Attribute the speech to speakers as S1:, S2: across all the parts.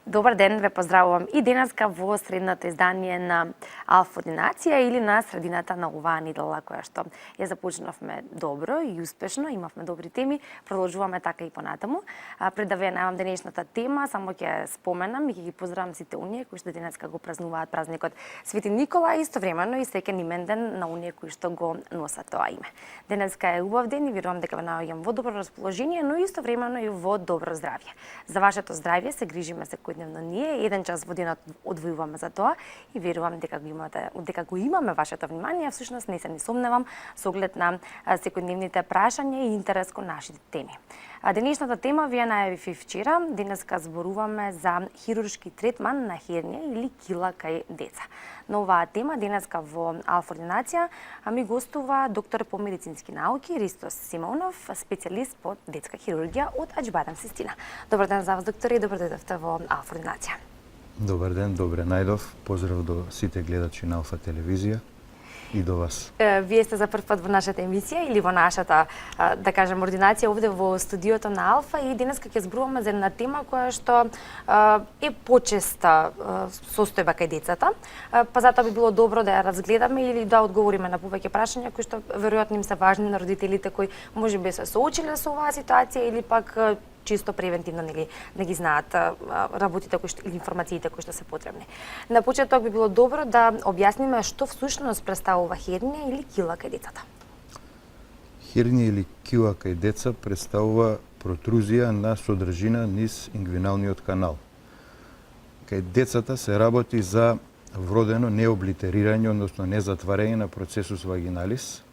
S1: Добар ден, ве поздравувам и денеска во средното издание на Алфа Ординација или на средината на оваа недела која што ја започнавме добро и успешно, имавме добри теми, продолжуваме така и понатаму. Пред да ве најавам денешната тема, само ќе споменам и ќе ги поздравам сите оние кои што денеска го празнуваат празникот Свети Никола и истовремено и среќен имен ден на оние кои што го носат тоа име. Денеска е убав ден и верувам дека ве наоѓам во добро расположение, но истовремено и во добро здравје. За вашето здравје се грижиме секојдневно ние, еден час во денот одвојуваме за тоа и верувам дека го имаме вашето внимание, всушност не се ни сомневам со оглед на секојдневните прашања и интерес кон нашите теми. Денешната тема ви ја најавив и вчера, денеска зборуваме за хируршки третман на хернија или кила кај деца. На оваа тема денеска во Алфа Ординација ми гостува доктор по медицински науки Ристос Симеонов, специјалист по детска хирургија од Аџбадам Систина. Добар ден за вас, докторе, и добро дојдовте во Алфа Ординација.
S2: Добар ден, добре најдов. Поздрав до сите гледачи на Алфа телевизија и до вас.
S1: Вие сте за прв пат во нашата емисија или во нашата, да кажем, ординација овде во студиото на Алфа и денеска ќе зборуваме за една тема која што е почеста состојба кај децата, па затоа би било добро да ја разгледаме или да одговориме на повеќе прашања кои што веројатно им се важни на родителите кои можеби се соочиле со оваа ситуација или пак чисто превентивно, нели, да ги знаат работите кои што или информациите кои што се потребни. На почеток би било добро да објасниме што всушност представува хернија или кила кај децата.
S2: Хернија или кила кај деца представува протрузија на содржина низ ингвиналниот канал. Кај децата се работи за вродено необлитерирање, односно незатварање на процесус вагиналис,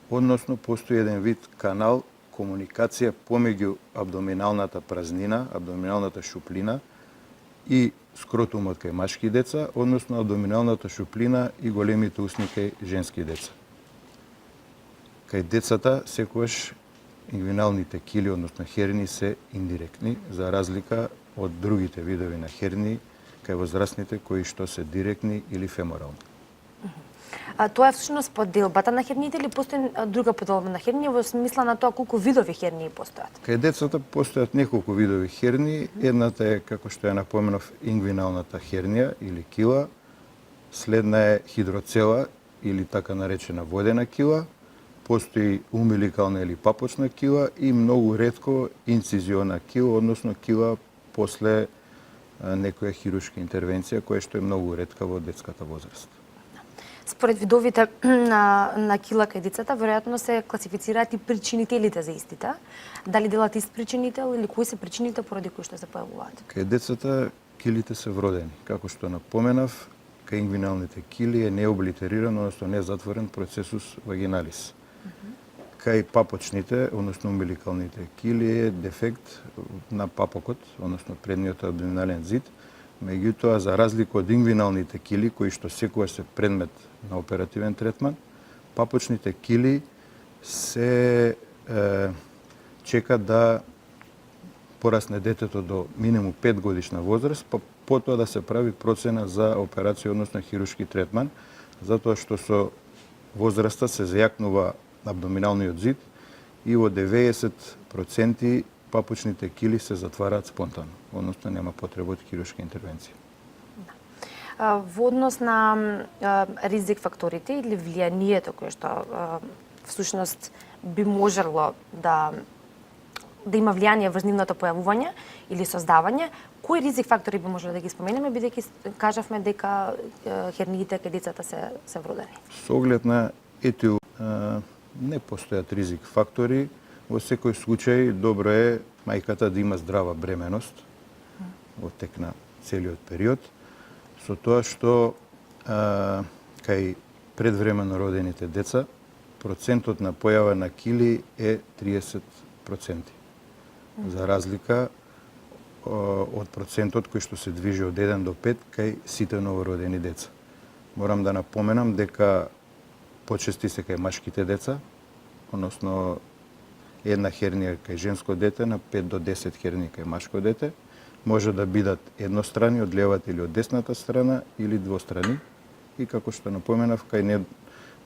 S2: односно постои еден вид канал комуникација помеѓу абдоминалната празнина, абдоминалната шуплина и скротумот кај машки деца, односно абдоминалната шуплина и големите усни кај женски деца. Кај децата секогаш ингвиналните кили, односно херни, се индиректни, за разлика од другите видови на херни кај возрастните кои што се директни или феморални.
S1: Тоа е всушност поделбата на херниите или постои друга поделба на хернија во смисла на тоа колку видови хернии постојат?
S2: Кај децата постојат неколку видови хернии. Едната е, како што ја напоменав, ингвиналната хернија или кила, следна е хидроцела или така наречена водена кила, постои умбиликална или папочна кила и многу ретко инцизиона кила, односно кила после некоја хируршка интервенција која што е многу ретка во детската возраст.
S1: Според видовите на кила кај децата, веројатно се класифицираат и причинителите за истите. Дали делат ист причинител или кои се причините поради кои што се појавуваат?
S2: Кај децата килите се вродени. Како што напоменав, кај ингвиналните кили е необлитериран, односно незатворен процесус вагиналис. Кај папочните, односно умбиликалните кили е дефект на папокот, односно предниот абдоминален зид. Меѓутоа, за разлика од ингвиналните кили, кои што секогаш се предмет на оперативен третман, папочните кили се чека да порасне детето до минимум 5 годишна возраст, па потоа да се прави процена за операција, односно хируршки третман, затоа што со возраста се зајакнува абдоминалниот зид и во 90% папочните кили се затвараат спонтано, односно нема потреба од хируршка интервенција.
S1: Во однос на ризик факторите или влијанието кое што всушност би можело да има влијание врз нивното појавување или создавање, кои ризик фактори би можело да ги споменеме, бидејќи кажавме дека херниите кај децата се вродени? Со
S2: оглед на етио не постојат ризик фактори. Во секој случај добро е мајката да има здрава бременост во тек на целиот период, со тоа што кај предвремено родените деца процентот на појава на кили е 30%. За разлика од процентот кој што се движи од 1 до 5 кај сите новородени деца. Морам да напоменам дека почести се кај машките деца, односно една хернија кај женско дете на 5 до 10 хернии кај машко дете, може да бидат еднострани од левата или од десната страна или двострани. И како што напоменав, кај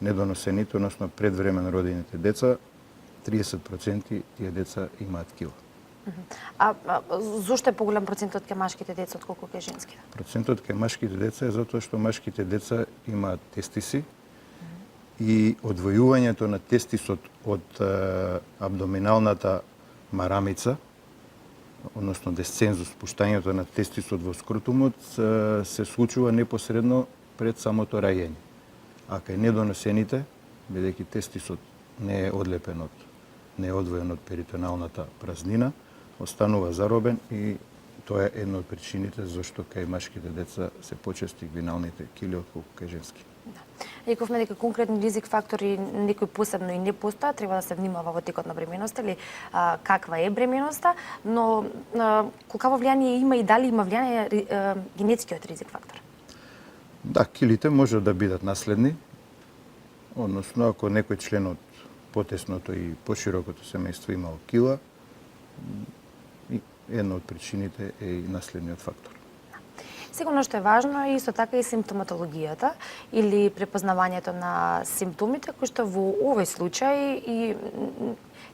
S2: недоносените, односно предвремено родените деца, 30% тие деца имаат кила.
S1: Зошто е поголем процентот кај машките деца отколку кај женските?
S2: Процентот кај машките деца е затоа што машките деца имаат тестиси и одвојувањето на тестисот од абдоминалната марамица, односно десцензус, спуштањето на тестисот во скрутумот, се случува непосредно пред самото раѓање. А кај недонесените, бидејќи тестисот не е одлепен не е одвоен од перитоналната празнина, останува заробен и тоа е една од причините зашто кај машките деца се почести инguinalните кили отколку кај женски.
S1: Рековме дека конкретни ризик фактори некои посебно и не постојат, треба да се внимава во текот на бременоста или каква е бременоста, но колкаво влијание има и дали има влијание генетскиот ризик фактор?
S2: Да, килите може да бидат наследни, односно ако некој член од потесното и поширокото семејство имал кила, една од причините е и наследниот фактор.
S1: Сигурно што е важно е исто така и симптоматологијата или препознавањето на симптомите, кои што во овој случај и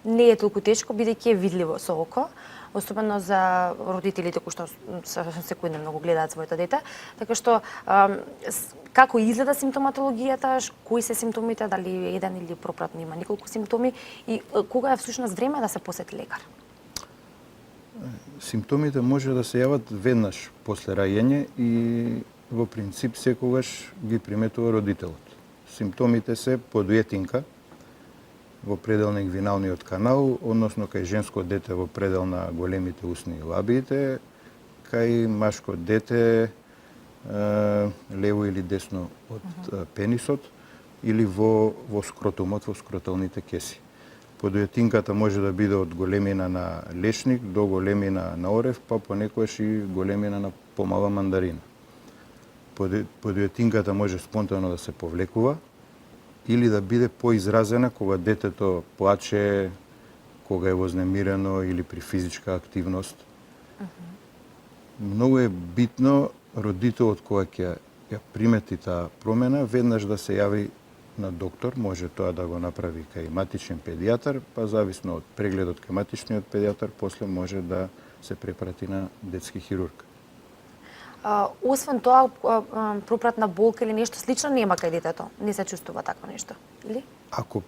S1: не е толку тешко, бидејќи е видливо со око, особено за родителите кои што секојдневно го гледаат своето дете. Така што како изгледа симптоматологијата, кои се симптомите, дали еден или пропратно има неколку симптоми и кога е всушност време да се посети лекар?
S2: Симптомите може да се јават веднаш после раѓање и во принцип секогаш ги приметува родителот. Симптомите се подуетинка во предел на инguinalниот канал, односно кај женско дете во предел на големите усни и лабиите, кај машко дете лево или десно од пенисот или во скротумот, во скроталните кеси. Подуетинката може да биде од големина на лешник до големина на орев, па понекогаш и големина на помала мандарина. Подуетинката може спонтано да се повлекува или да биде поизразена кога детето плаче, кога е вознемирено или при физичка активност. Многу е битно родителот кога ќе ја примети таа промена, веднаш да се јави на доктор, може тоа да го направи кај матичен педијатар, па зависно од прегледот кај матичниот педијатар, после може да се препрати на детски хирург.
S1: Освен тоа, пропратна болка или нешто слично нема кај детето? Не се чувствува такво нешто, или?
S2: Ако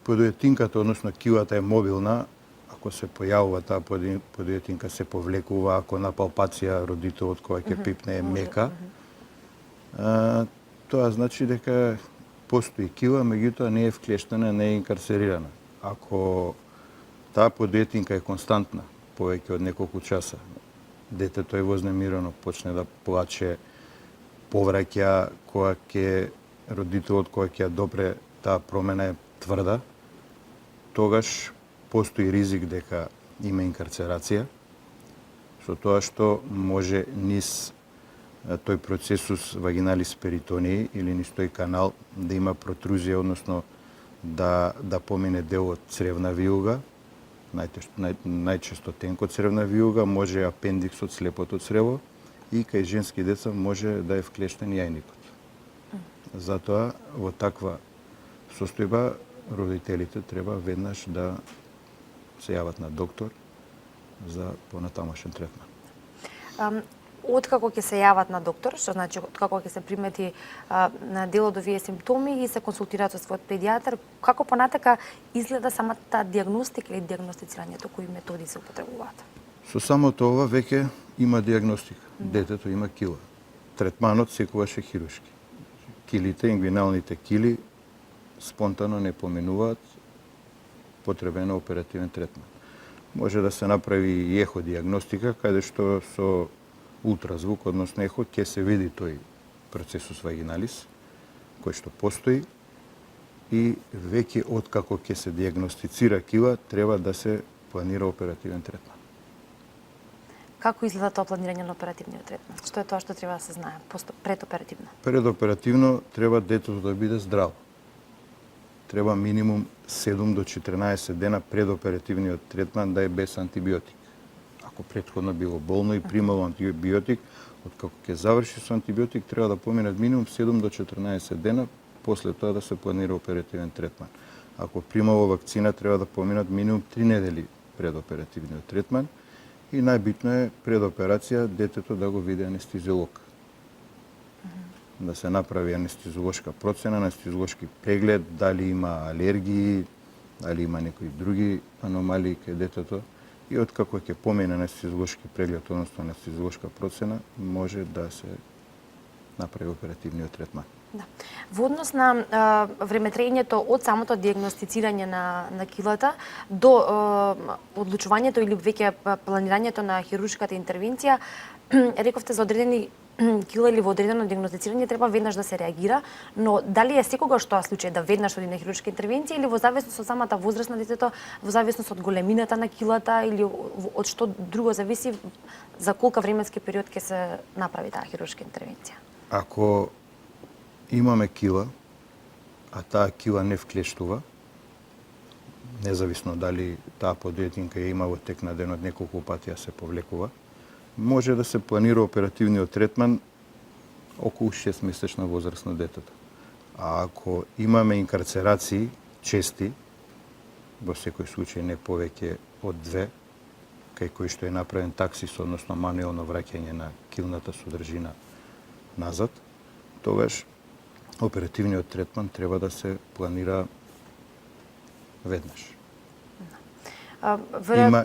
S2: подуетинката, односно килата е мобилна, ако се појавува таа подуетинка, се повлекува, ако на палпација родителот кога ќе пипне е мека, тоа значи дека постои кила, меѓутоа не е вклештена, не е инкарцерирана. Ако таа подуетинка е константна, повеќе од неколку часа, детето е вознемирено, почне да плаче, повраќа кога ќе родителот кога ќе ја допре таа промена е тврда, тогаш постои ризик дека има инкарцерација, со тоа што може низ тој процесус вагиналис перитонии или низ тој канал да има протрузија, односно да помине дел од цревна виуга, најчесто тенко цревна виуга, може апендикс од слепото црево и кај женски деца може да е вклештен јајникот. Затоа во таква состојба родителите треба веднаш да се јават на доктор за понатамошен третман.
S1: Откако ќе се јават на доктор, што значи откако ќе се примети на дел од овие симптоми и се консултираат со својот педијатар, како понатака изгледа самата дијагностика или дијагностицирањето, кои методи се употребуваат?
S2: Со самото ова веќе има дијагностика. Детето има кила. Третманот секогаш е хируршки. Килите, инguinalните кили, спонтано не поминуваат, потребен е оперативен третман. Може да се направи и ехо-дијагностика, каде што со ултразвук, односно ехо, ќе се види тој процесус вагиналис, кој што постои и веќе откако ќе се дијагностицира кила, треба да се планира оперативен третман.
S1: Како изгледа тоа планирање на оперативниот третман? Што е тоа што треба да се знае предоперативно?
S2: Предоперативно треба детето да биде здраво. Треба минимум 7 до 14 дена предоперативниот третман да е без антибиотик. ако претходно било болно и примало антибиотик, откако ќе заврши со антибиотик, треба да поминат минимум 7 до 14 дена после тоа да се планира оперативен третман. Ако примало вакцина, треба да поминат минимум 3 недели пред оперативниот третман и најбитно е пред операција детето да го види анестезиолог. Да се направи анестезиолошка процена, анестезиолошки преглед, дали има алергии, дали има некои други аномалии кај детето. И откако ќе помине анестезиолошки преглед, односно анестезиолошка процена, може да се направи оперативниот третман.
S1: Да. Во однос на времетрењето од самото диагностицирање на килата до одлучувањето или веќе планирањето на хируршката интервенција, рековте за одредени кила или во одредено диагностицирање треба веднаш да се реагира, но дали е секогаш тоа случај да веднаш оди на хируршка интервенција или во зависност од самата возраст на детето, во зависност од големината на килата или од што друго зависи за колку временски период ќе се направи таа хируршка интервенција?
S2: Ако имаме кила, а таа кила не вклештува, независно дали таа подетинка ја има во тек на денот неколку пати ја се повлекува, може да се планира оперативниот третман околу 6-месечна возраст на детето. А ако имаме инкарцерации чести, во секој случај не повеќе од 2, кај кои што е направен таксис, односно мануелно враќање на килната содржина назад, тогаш оперативниот третман треба да се планира веднаш.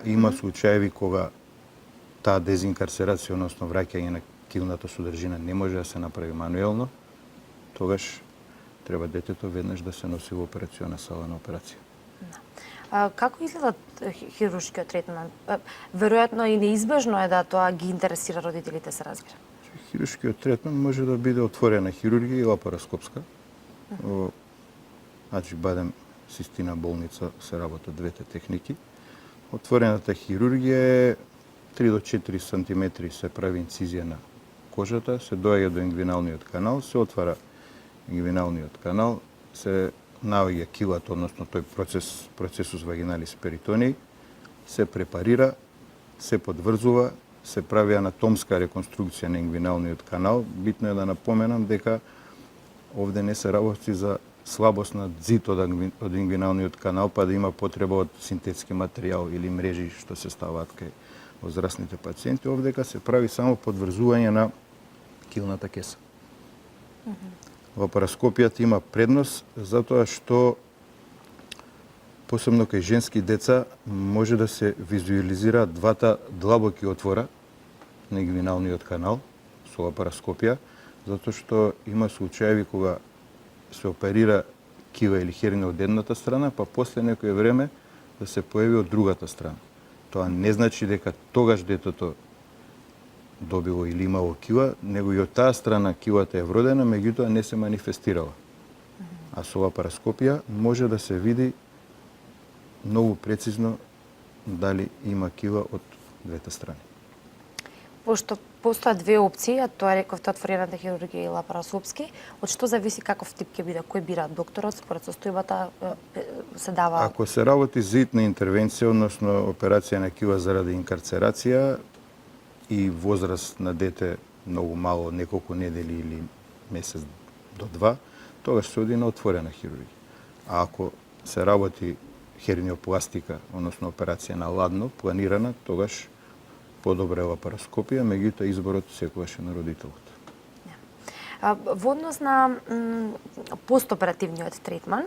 S2: Има случаеви кога таа дезинкарцерација, односно враќање на килната содржина не може да се направи мануелно, тогаш треба детето веднаш да се носи во операциона сала на операција.
S1: Како изгледа хируршкиот третман? Веројатно и неизбежно е да тоа ги интересира родителите, се разбира.
S2: Хируршкиот третман може да биде отворена хирургија и лапароскопска. Значи, Бадем Систина болница се работат двете техники. Отворената хирургија е 3 до 4 сантиметри се прави инцизија на кожата, се доаѓа до ингвиналниот канал, се отвара ингвиналниот канал, се наоѓа килата, односно тој процесус вагиналис перитонеи, се препарира, се подврзува, се прави анатомска реконструкција на ингвиналниот канал. Битно е да напоменам дека овде не се работи за слабост на ѕид од ингвиналниот канал, па да има потреба од синтетски материјал или мрежи што се ставаат кај возрастните пациенти. Овдека се прави само подврзување на килната кеса. Лапароскопијата има предност затоа што посебно кај женски деца може да се визуализираат двата длабоки отвора на ингвиналниот канал со лапароскопија, затоа што има случаеви кога се оперира кила или херниа од едната страна, па после некое време да се појави од другата страна. Тоа не значи дека тогаш детето добило или имало кила, него и од таа страна килата е вродена, меѓутоа не се манифестирала. А со лапароскопија може да се види многу прецизно дали има кила од двете страни.
S1: Пошто постојат две опции, а тоа рековте отворената хирургија и лапароскопски, од што зависи каков тип ќе биде, кој бира докторот, според состојбата се дава?
S2: Ако се работи зидна интервенција, односно операција на кила заради инкарцерација и возраст на дете многу мало, неколку недели или месец до 2, тогаш се оди на отворена хирургија. А ако се работи херниопластика, односно операција на ладно, планирана, тогаш подобра е лапароскопија, меѓутоа изборот секогаш е на родителот.
S1: Во однос на постоперативниот третман,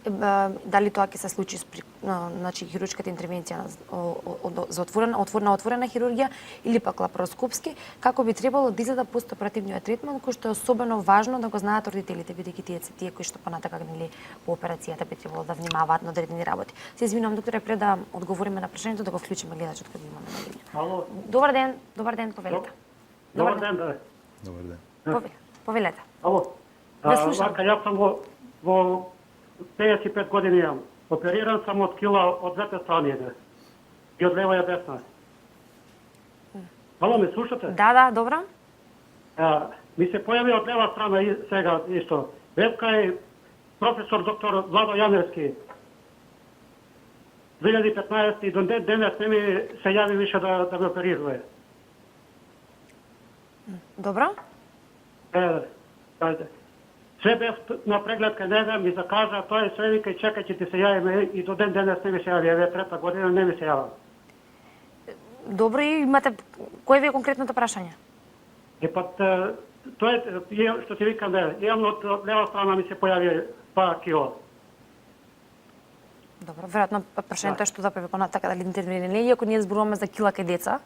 S1: дали тоа ќе се случи значи хируршката интервенција за отворена хирургија или пак лапароскопски, како би требало да изгледа постоперативниот третман, кој што е особено важно да го знаат родителите, бидејќи тие кои што понатака нели по операцијата би требало да внимаваат на одредени работи. Се извинувам, докторе, пред да одговориме на прашањето, да го вклучиме гледачот кој имаме на линија.
S3: Ало.
S1: Добар ден, повелете.
S3: Добар ден, да.
S2: Добар ден.
S1: Повелете.
S3: Ало.
S1: Ве слушам.
S3: Јас сум во 55 години имам. Опериран сам од кила од двете страни, и од лева и од десна. Ало, ме слушате?
S1: Да, добро.
S3: Ми се појави од лева страна и сега исто. Бев кај професор доктор Владо Јаневски. 2015 и до денес не ми се јави више да ме оперирува.
S1: Добро?
S3: Кајде. Се бев на преглед кај него, ми закажа, тој се вика и чекај ќе ти се јавиме и до денес не ми се јави, еве трета година не ми се јава.
S1: Добро, и имате кој ви е конкретното прашање?
S3: И пат тоа е што ти викам, јавно од лева страна ми се појави па кило.
S1: Добро, веројатно прашањето е што да превикона така дали интервениране, иако ние зборуваме за кила кај деца.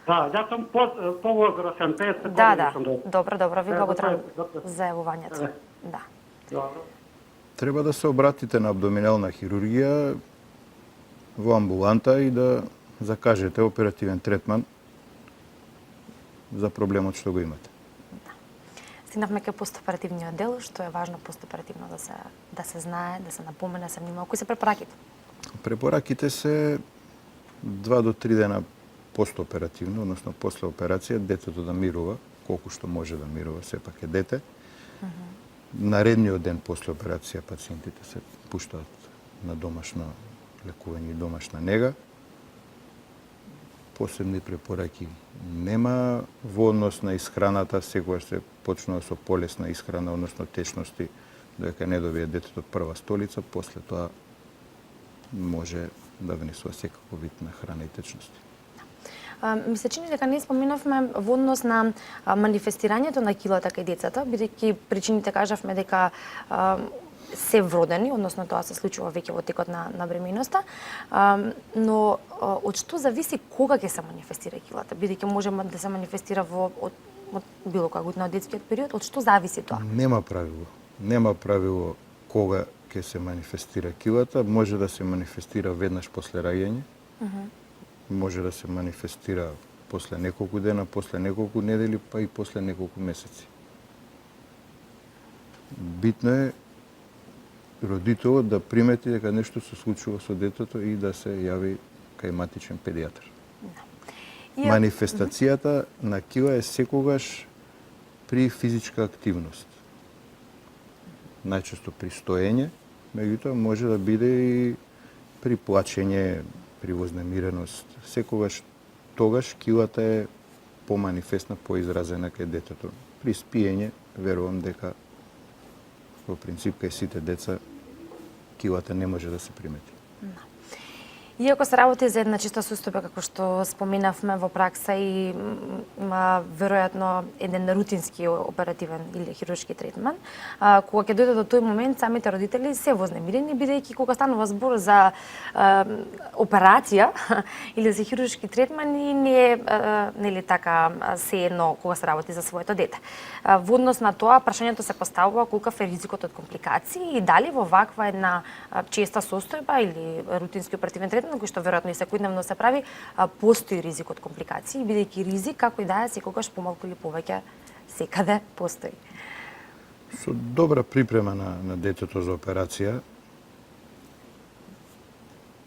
S3: Да, јас сум повозрасен, 50
S1: Да,
S3: години сум.
S1: добро, ви благодарам
S3: добро.
S1: за јавувањето. Да.
S3: Добро.
S2: Треба да се обратите на абдоминална хирургија во амбуланта и да закажете оперативен третман за проблемот што го имате.
S1: Стигнавме кај постоперативниот дел, што е важно постоперативно да се знае, да се напомене, се внимава. Кои се препораките?
S2: Препораките се 2 до 3 дена постоперативно, односно после операција, детето да мирува, колку што може да мирува, сепак е дете. Наредниот ден после операција пациентите се пуштаат на домашно лекување и домашна нега. Посебни препораки нема во однос на исхраната, секогаш се почнува со полесна исхрана, односно течности, додека не добие детето прва столица, после тоа може да внесува секаков вид на храна и течности.
S1: Ми се чини дека не споменавме во однос на манифестирањето на килата кај децата, бидејќи причините кажавме дека се вродени, односно тоа се случува веќе во текот на бременоста, но од што зависи кога ќе се манифестира килата, бидејќи може да се манифестира од било која година од детскиот период, од што зависи тоа?
S2: Нема правило. Нема правило кога ќе се манифестира килата, може да се манифестира веднаш после раѓање. Може да се манифестира после неколку дена, после неколку недели, па и после неколку месеци. Битно е родителот да примети дека нешто се случува со детето и да се јави кај матичен педијатар. Манифестацијата на кила е секогаш при физичка активност. Најчесто при стоење, меѓутоа може да биде и при плачење, при вознемиреност. Секогаш тогаш килата е поманифестна, поизразена кај детето. При спиење, верувам дека во принцип кај сите деца килата не може да се примети.
S1: Иако се работи за една чиста состојба, како што споменавме во пракса и има веројатно еден рутински оперативен или хируршки третман, кога ќе дојде до тој момент, самите родители се вознемирени, бидејќи кога станува збор за операција или за хируршки третман и не е нели така се едно кога се работи за своето дете. Во однос на тоа, прашањето се поставува колкав е ризикот од компликации и дали во ваква една честа состојба или рутински оперативен третман кој што веројатно и секојдневно се прави, постои ризик од компликации, бидејќи ризик, како и да е, секогаш помалку или повеќе секаде постои.
S2: Со добра припрема на детето за операција,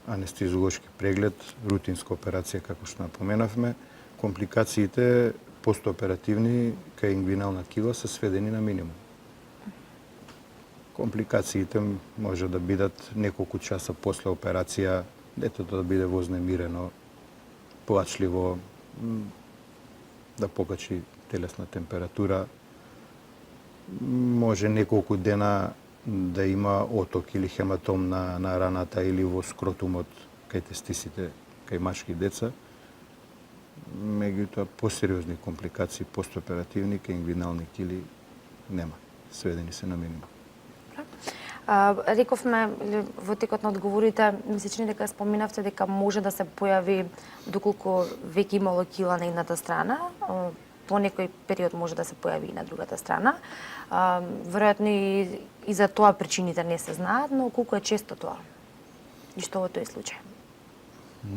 S2: анестезиолошки преглед, рутинска операција, како што напоменавме, компликациите постооперативни кај ингвинална кила се сведени на минимум. Компликациите може да бидат неколку часа после операција, детето да биде вознемирено, плачливо, да покачи телесна температура, може неколку дена да има оток или хематом на раната или во скротумот кај тестисите, кај машки деца. Меѓутоа, посериозни компликации постоперативни кај ингвинални кили нема. Сведени се на минимум.
S1: Рековме во текот на одговорите, ми се чини дека споминавте дека може да се појави доколку веќе имало кила на едната страна, по некој период може да се појави и на другата страна. Веројатно и за тоа причините не се знаат, но колку е често тоа? И што во тој случај?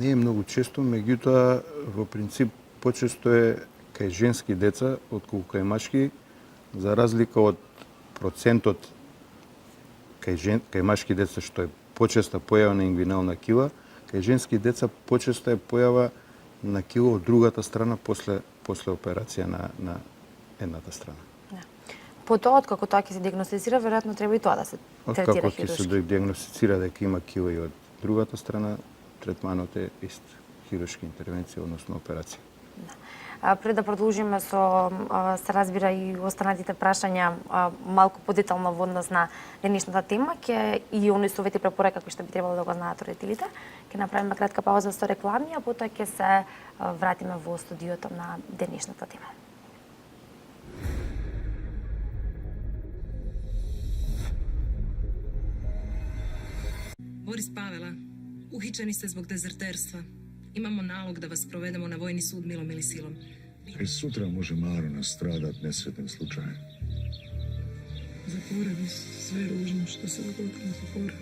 S2: Не е многу често, меѓутоа во принцип почесто е кај женски деца отколку кај машки, за разлика од процентот кај машки деца што е почеста појава на ингвинална кила, кај женски деца почесто е појава на кила од другата страна после операција на едната страна.
S1: Потоа, откако тоа ќе се диагностицира, веројатно треба и тоа да се третира хируршки.
S2: Откако ќе се диагностицира дека има кила и од другата страна, третманот е ист, хируршка интервенција, односно операција.
S1: Пред да продолжиме со се разбира и останатите прашања малку подетално во однос на денешната тема, ќе и оние совети препорака кои што би требало да го знаат родителите. Ќе направиме кратка пауза со реклами, а потоа ќе се вратиме во студиото на денешната тема.
S4: Борис Павела, ухичени сте због дезертерства. Имамо налог да вас проведемо на војни суд милом или силом.
S5: И сутра може Маро настрадат несретен случај.
S4: Запоради све ружно што се доgodilo запора.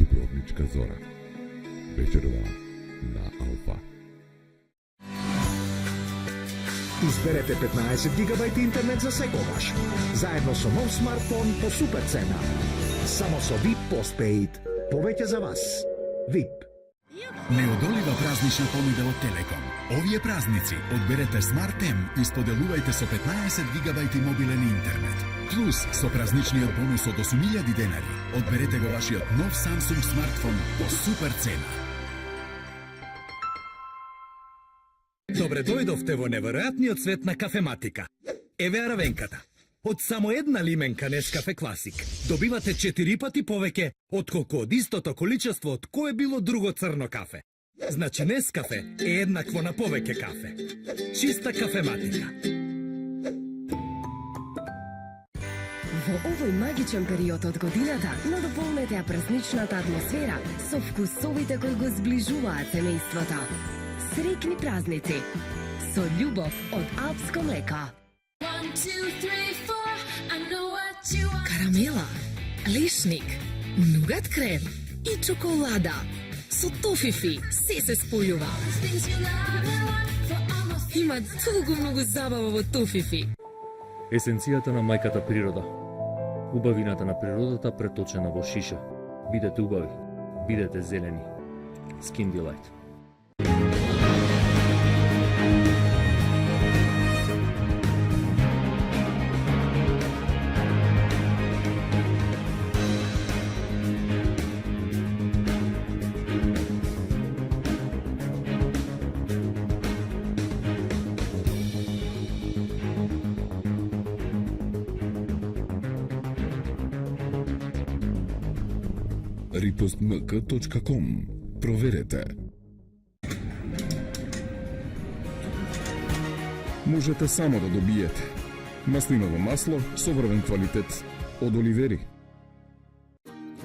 S6: Дубровничка зора. Вечерова на Алфа.
S7: Изберете 15 гигабајт интернет за секогаш. Заедно со нов смартфон по супер цена. Само со VIP Postpaid. Повеќе за вас. VIP.
S8: Неодолива празнична понуда од Телеком. Овие празници одберете Smart M и споделувајте со 15 гигабајти мобилен интернет. Плюс со празничниот бонус од 8.000 денари одберете го вашиот нов Samsung смартфон по супер цена.
S9: Добре дојдовте во неверојатниот свет на кафематика. Еве аравенката. Од само една лименка Нескафе Класик добивате 4 пати повеќе отколку од истото количество од кое било друго црно кафе. Значи Нескафе е еднакво на повеќе кафе. Чиста кафематика.
S10: Во овој магичен период од годината, надополнете ја празничната атмосфера со вкусовите кои го зближуваат семејството. Среќни празници со љубов од Алпско млеко. Карамела, лешник, нугат крем и чоколада. Со тофифи се спојува. Има толку многу забава во тофифи.
S11: Есенцијата на мајката природа. Убавината на природата преточена во шиша. Бидете убави, бидете зелени. Skin Delight.
S6: ripostmk.com. Проверете. Можете само да добиете маслиново масло со врвен квалитет од Оливери.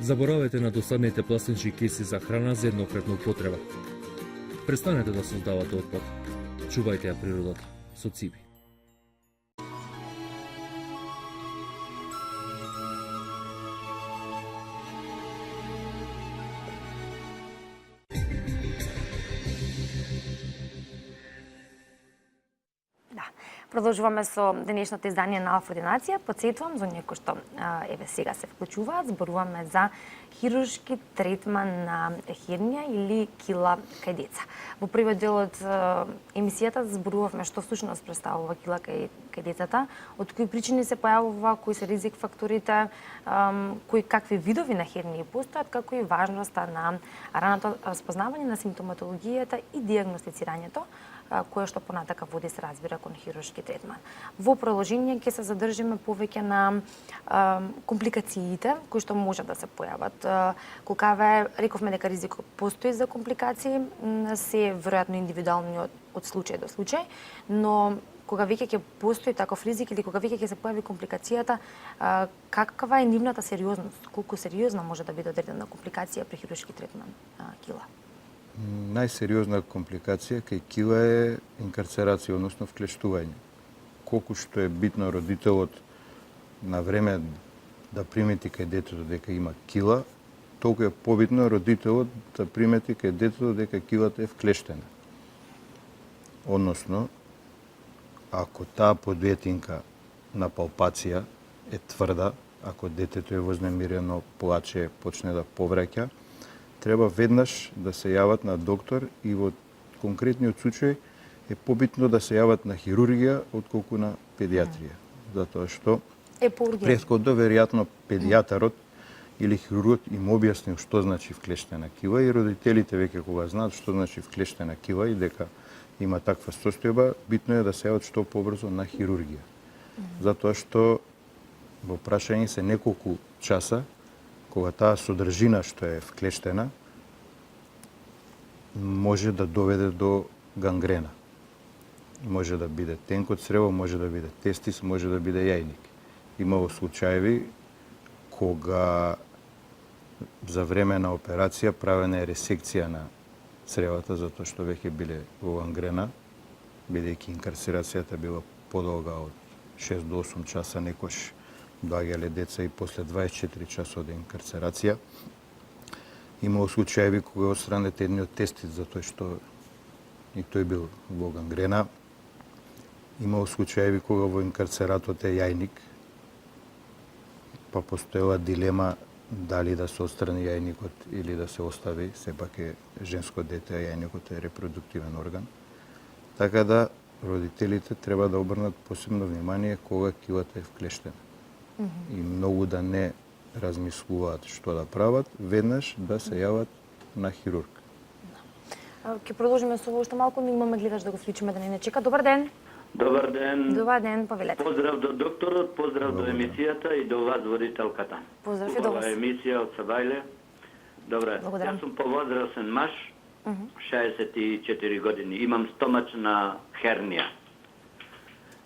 S11: Заборавете на досадните пластични кеси за храна за еднократна употреба. Престанете да создавате отпад. Чувајте ја природата со циби.
S1: Продолжуваме со денешното издание на Алфа Ординација. Подсетувам за некои што еве сега се вклучуваат, зборуваме за хируршки третман на хернија или кила кај деца. Во првиот дел од емисијата зборувавме што всушност представува кила кај децата, од кои причини се појавува, кои се ризик факторите, какви видови на хернии постојат, како и важноста на раното распознавање на симптоматологијата и дијагностицирањето, кое што понатака води се разбира кон хируршки третман. Во продолжение ќе се задржиме повеќе на компликациите кои што може да се појават. Кога рековме дека ризикот постои за компликации, се веројатно индивидуални од случај до случај, но кога веќе ќе постои таков ризик или кога веќе ќе се појави компликацијата, каква е нивната сериозност? Колку сериозна може да биде одредена компликација при хируршки третман кила?
S2: Најсериозна компликација кај кила е инкарцерација, односно вклештување. Колку што е битно родителот на време да примети кај детето дека има кила, толку е побитно родителот да примети кај детето дека килата е вклештена. Односно, ако таа подветинка на палпација е тврда, ако детето е вознемирено, плаче, почне да повраќа, треба веднаш да се јават на доктор и во конкретниот случај е побитно да се јават на хирургија отколку на педиатрија. Затоа што претходно веројатно педијатарот или хирургот им објаснил што значи вклештена кива и родителите веќе кога знаат што значи вклештена кива и дека има таква состојба, битно е да се јават што побрзо на хирургија. Затоа што во прашање се неколку часа кога таа содржина што е вклештена може да доведе до гангрена. Може да биде тенко црево, може да биде тестис, може да биде јајник. Имало случаеви кога за време на операција правена е ресекција на цревата затоа што веќе биле во гангрена, бидејќи инкарцерацијата била подолга од 6 до 8 часа, некош доаѓале деца и после 24 часа од инкарцерација. Имало случаеви кога отстранет едниот тестис затоа што и тој бил во гангрена. Имало случаеви кога во инкарцератот е јајник, па постоела дилема дали да се отстрани јајникот или да се остави, сепак е женско дете, а јајникот е репродуктивен орган. Така да родителите треба да обрнат посебно внимание кога кивата е вклештена. И многу да не размислуваат што да прават, веднаш да се јават на хирург.
S1: Ќе продолжиме со уште малку, но имаме гледач да го вклучиме да не чека. Добар ден.
S12: Добар ден.
S1: Добар ден, повелете.
S12: Поздрав до докторот, поздрав до емисијата и до вас водителката.
S1: Поздрав и до вас.
S12: Убава емисија од Сабајле. Добре,
S1: Благодарам.
S12: јас сум повозрасен маж, 64 години. Имам стомачна хернија.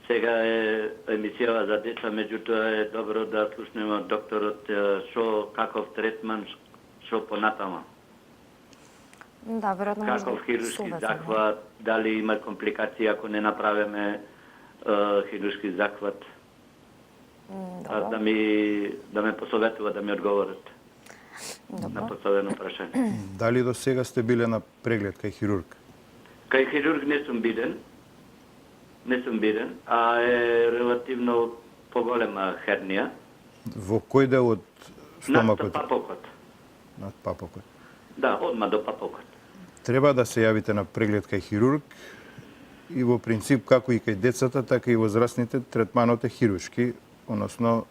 S12: Сега е емисија за деца, меѓутоа е добро да слушнеме од докторот што каков третман, што понатама.
S1: Да, веројатно може
S12: Каков хируршки
S1: совет,
S12: захват, дали има компликации ако не направиме хируршки захват. Да ме посоветува, да ми одговорат на поставено прашање.
S2: Дали до сега сте биле на преглед кај хирург?
S12: Кај хирург не сум биден, а е релативно поголема хернија.
S2: Во кој дел од стомакот?
S12: Над папокот.
S2: Над папокот.
S12: Да, одма до папокот.
S2: Треба да се јавите на преглед кај хирург и во принцип, како и кај децата, така и возрастните, третманот е хируршки, односно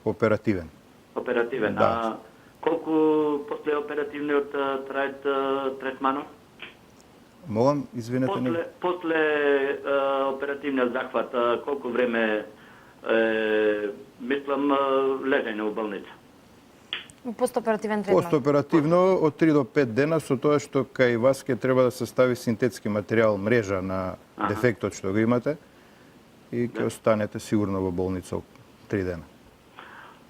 S2: оперативен.
S12: Оперативен.
S2: Да.
S12: А колку после оперативниот трајат третманот?
S2: Молам, извинете, не...
S12: После оперативниот захват, колку време мислам лежење у болница?
S1: Постоперативен третман.
S2: Постоперативно од 3 до 5 дена, со тоа што кај вас ќе треба да се стави синтетски материјал, мрежа на дефектот што го имате и ќе останете сигурно во болница 3 дена.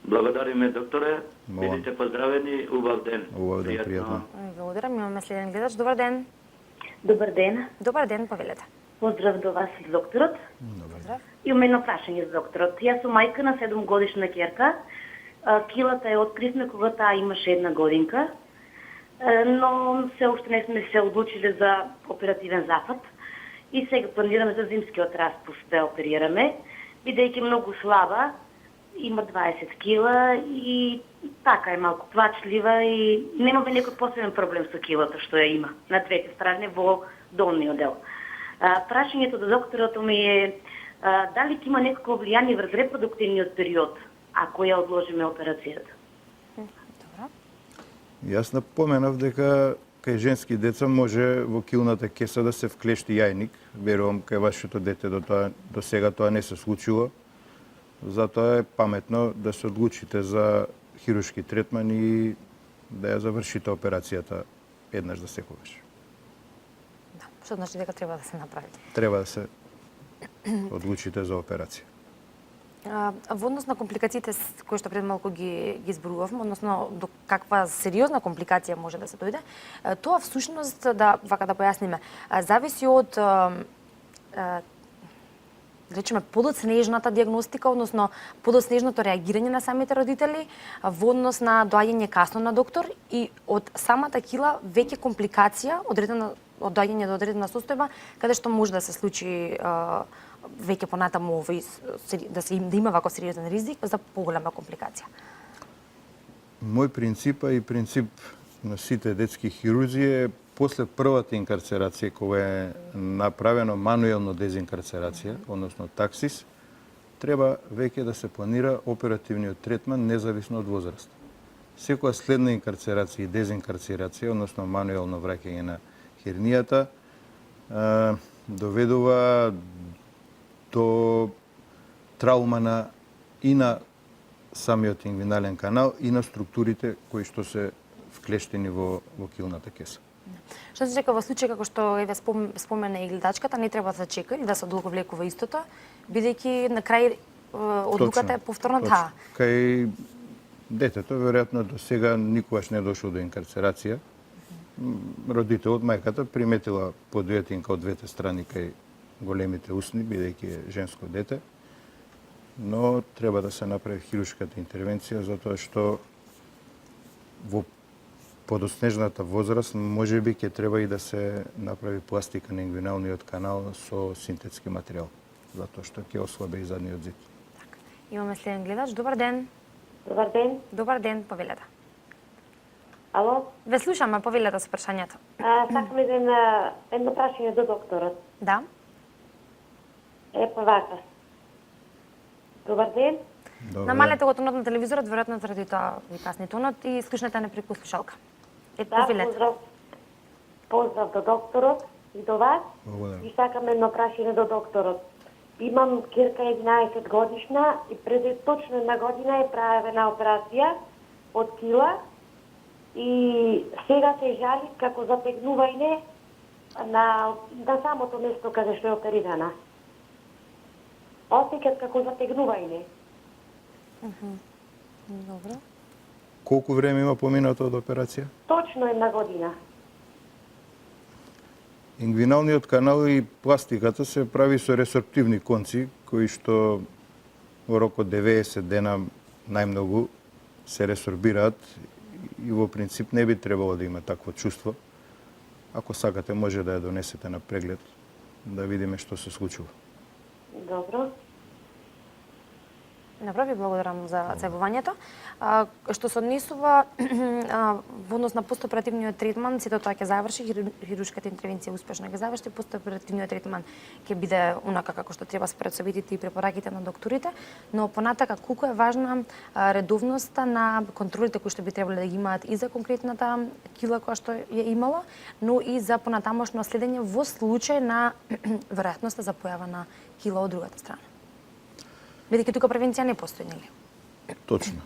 S12: Благодариме, докторе. Бидете поздравени. Убав ден.
S2: Убав ден, пријатно.
S1: Благодарам. Имаме следен гледач. Добар ден.
S13: Добар ден.
S1: Добар ден, повелете.
S13: Поздрав до вас и докторот.
S1: Поздрав.
S13: Имам едно прашање за докторот. Јас сум мајка на 7 годишна ќерка. Килата е откривна кога таа имаше 1 годинка, но се уште не сме се одлучиле за оперативен зафат и сега планираме за зимскиот распуст да оперираме, бидејќи многу слаба, има 20 кила и така е малку плачлива и немаме некој посебен проблем со килата што ја има на двете страни во долниот дел. Прашањето до докторот ми е дали ќе има некакво влијание врз репродуктивниот период ако ја одложиме операцијата.
S1: Добро.
S2: Јас напоменав дека кај женски деца може во килната кеса да се вклешти јајник. Верувам кај вашето дете до сега тоа не се случило. Затоа е паметно да се одлучите за хируршки третман и да ја завршите операцијата еднаш за секогаш.
S1: Да, што значи дека треба да се направи?
S2: Треба да се одлучите за операција.
S1: Во однос на компликациите кои што пред малку ги зборувавме, односно до каква сериозна компликација може да се дојде, тоа всушност да појасниме, зависи од речеме подоцнежната диагностика, односно подоцнежното реагирање на самите родители во однос на доаѓање касно на доктор и од самата кила веќе компликација одредена од доаѓање до одредена состојба каде што може да се случи веќе понатаму да има ваков сериозен ризик за поголема компликација.
S2: Мој принцип и принцип на сите детски хирурзи е после првата инкарцерација кога е направено мануелно дезинкарцерација, односно таксис, треба веќе да се планира оперативниот третман независно од возраста. Секоја следна инкарцерација и дезинкарцерација, односно мануелно враќање на хернијата, доведува до травма и на самиот ингвинален канал и на структурите кои што се вклештени во килната кеса.
S1: Што се чека во случај како што еве спомена и гледачката, не треба да се чека или да се одолговлекува истото, бидејќи на крај одлуката е повторно таа.
S2: Кај детето веројатно до сега никогаш не дошол до инкарцерација. Родителот, мајката, приметила подојатинка од двете страни кај големите усни, бидејќи е женско дете, но треба да се направи хируршката интервенција затоа што во подоснежната возраст можеби ќе треба и да се направи пластика на ингвиналниот канал со синтетски материјал, затоа што ќе ослабе и задниот зид.
S1: Имаме следен гледач. Добар ден.
S14: Добар ден.
S1: Добар ден, повелете.
S14: Ало?
S1: Ве слушаме, повелете со прашањето.
S14: Сакам едно прашање до докторот.
S1: Да.
S14: Вака. Добар ден.
S1: Намалете го тонот на телевизорот, веројатно заради тоа ви касни тонот и слушнете не преку слушалка.
S14: Поздрав до докторот и до вас.
S2: Благодарам.
S14: И сакам едно прашање до докторот. Имам кирка 11 годишна и преди точно една година е правена операција од кила и сега се жали како затегнување на самото место каде што е оперирана. Осеќат како затегнување.
S1: Добро.
S2: Колку време има поминато од операција?
S14: Точно една година.
S2: Ингвиналниот канал и пластиката се прави со ресорптивни конци, кои што во рок од 90 дена најмногу се ресорбираат и во принцип не би требало да има такво чувство. Ако сакате, може да ја донесете на преглед, да видиме што се случува.
S14: Добро.
S1: Добро, ви благодарам за зајавувањето. Што се однесува во однос на постоперативниот третман, сето тоа ќе заврши, хируршката интервенција успешно ќе заврши, постоперативниот третман ќе биде онака како што треба според советите и препораките на докторите, но понатака колку е важна редовноста на контролите кои што би требале да ги имаат и за конкретната кила која што ја имала, но и за понатамошно следење во случај на веројатноста за појава на кила од другата страна. Бидејќи тука превенција не постои, нели?
S2: Точно.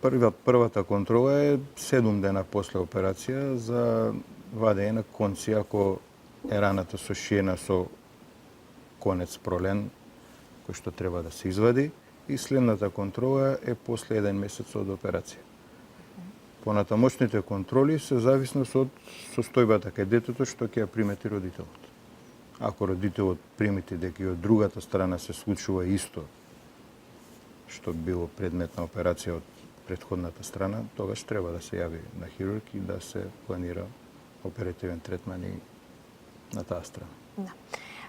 S2: Првата контрола е 7 дена после операција за вадење на конци ако е раната сошиена со конец пролен кој што треба да се извади и следната контрола е после 1 месец од операција. Понатамошните контроли се зависност од состојбата кај детето што ќе ја примети родителот. Ако родителот примети дека и од другата страна се случува исто што било предмет на операција од претходната страна, тогаш треба да се јави на хирург и да се планира оперативен третман и на таа страна.
S1: Да.